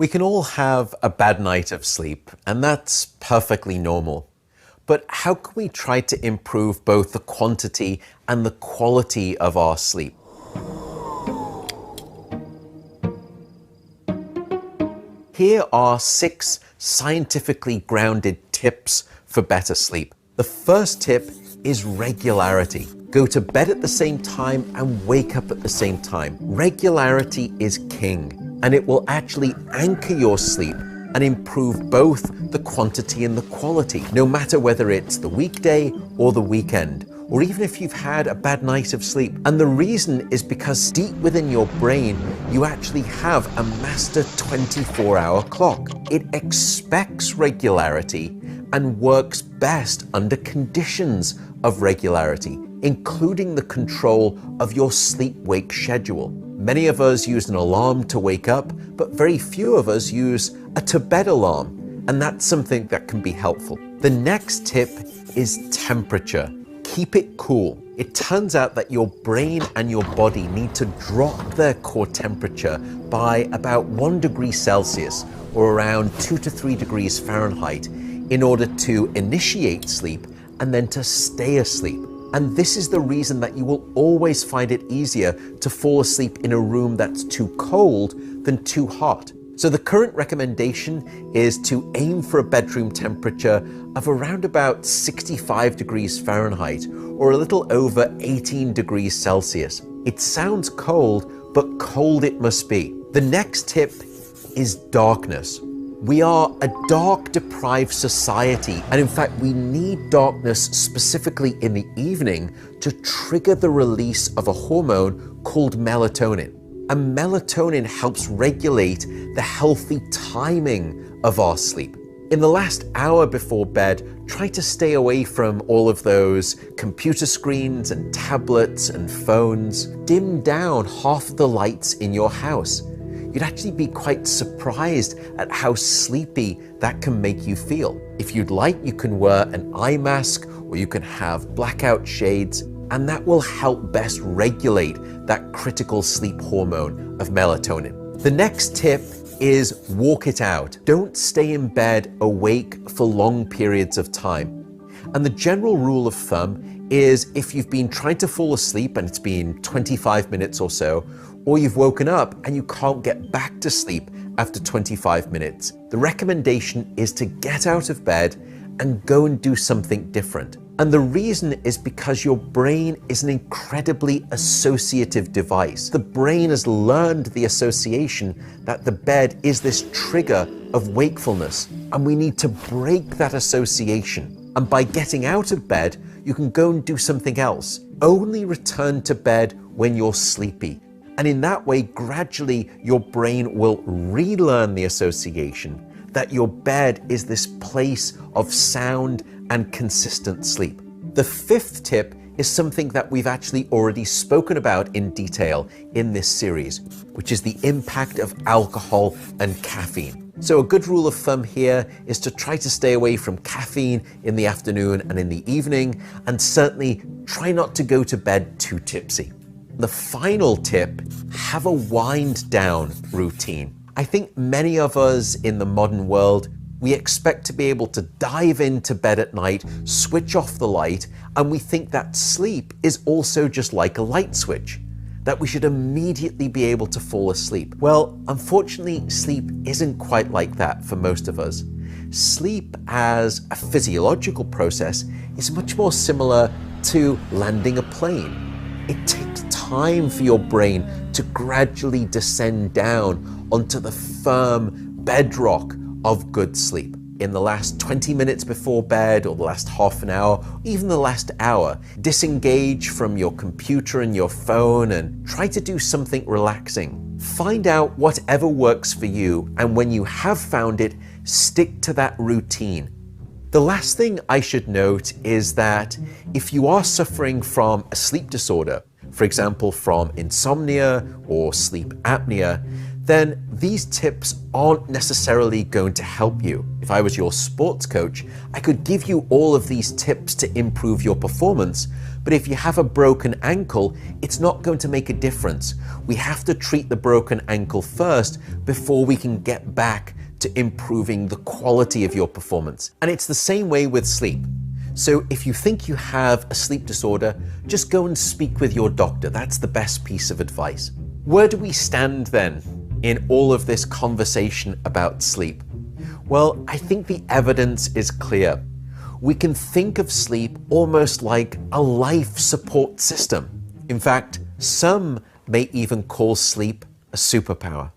We can all have a bad night of sleep, and that's perfectly normal. But how can we try to improve both the quantity and the quality of our sleep? Here are 6 scientifically grounded tips for better sleep. The first tip is regularity. Go to bed at the same time and wake up at the same time. Regularity is king, and it will actually anchor your sleep and improve both the quantity and the quality, no matter whether it's the weekday or the weekend, or even if you've had a bad night of sleep. And the reason is because deep within your brain, you actually have a master 24-hour clock. It expects regularity and works best under conditions of regularity, including the control of your sleep-wake schedule. Many of us use an alarm to wake up, but very few of us use a to-bed alarm, and that's something that can be helpful. The next tip is temperature. Keep it cool. It turns out that your brain and your body need to drop their core temperature by about 1 degree Celsius, or around 2 to 3 degrees Fahrenheit, in order to initiate sleep and then to stay asleep. And this is the reason that you will always find it easier to fall asleep in a room that's too cold than too hot. So the current recommendation is to aim for a bedroom temperature of around about 65 degrees Fahrenheit, or a little over 18 degrees Celsius. It sounds cold, but cold it must be. The next tip is darkness. We are a dark-deprived society, and in fact, we need darkness specifically in the evening to trigger the release of a hormone called melatonin. And melatonin helps regulate the healthy timing of our sleep. In the last hour before bed, try to stay away from all of those computer screens and tablets and phones. Dim down half the lights in your house. You'd actually be quite surprised at how sleepy that can make you feel. If you'd like, you can wear an eye mask, or you can have blackout shades, and that will help best regulate that critical sleep hormone of melatonin. The next tip is walk it out. Don't stay in bed awake for long periods of time. And the general rule of thumb is if you've been trying to fall asleep and it's been 25 minutes or so, or you've woken up and you can't get back to sleep after 25 minutes, the recommendation is to get out of bed and go and do something different. And the reason is because your brain is an incredibly associative device. The brain has learned the association that the bed is this trigger of wakefulness, and we need to break that association. And by getting out of bed, you can go and do something else. Only return to bed when you're sleepy. And in that way, gradually, your brain will relearn the association that your bed is this place of sound and consistent sleep. The 5th tip is something that we've actually already spoken about in detail in this series, which is the impact of alcohol and caffeine. So a good rule of thumb here is to try to stay away from caffeine in the afternoon and in the evening, and certainly try not to go to bed too tipsy. The final tip, have a wind down routine. I think many of us in the modern world, we expect to be able to dive into bed at night, switch off the light, and we think that sleep is also just like a light switch, that we should immediately be able to fall asleep. Well, unfortunately, sleep isn't quite like that for most of us. Sleep as a physiological process is much more similar to landing a plane. It takes time for your brain to gradually descend down onto the firm bedrock of good sleep. In the last 20 minutes before bed, or the last half an hour, or even the last hour, disengage from your computer and your phone and try to do something relaxing. Find out whatever works for you, and when you have found it, stick to that routine. The last thing I should note is that if you are suffering from a sleep disorder, for example from insomnia or sleep apnea, then these tips aren't necessarily going to help you. If I was your sports coach, I could give you all of these tips to improve your performance, but if you have a broken ankle, it's not going to make a difference. We have to treat the broken ankle first before we can get back to improving the quality of your performance. And it's the same way with sleep. So if you think you have a sleep disorder, just go and speak with your doctor. That's the best piece of advice. Where do we stand then in all of this conversation about sleep? Well, I think the evidence is clear. We can think of sleep almost like a life support system. In fact, some may even call sleep a superpower.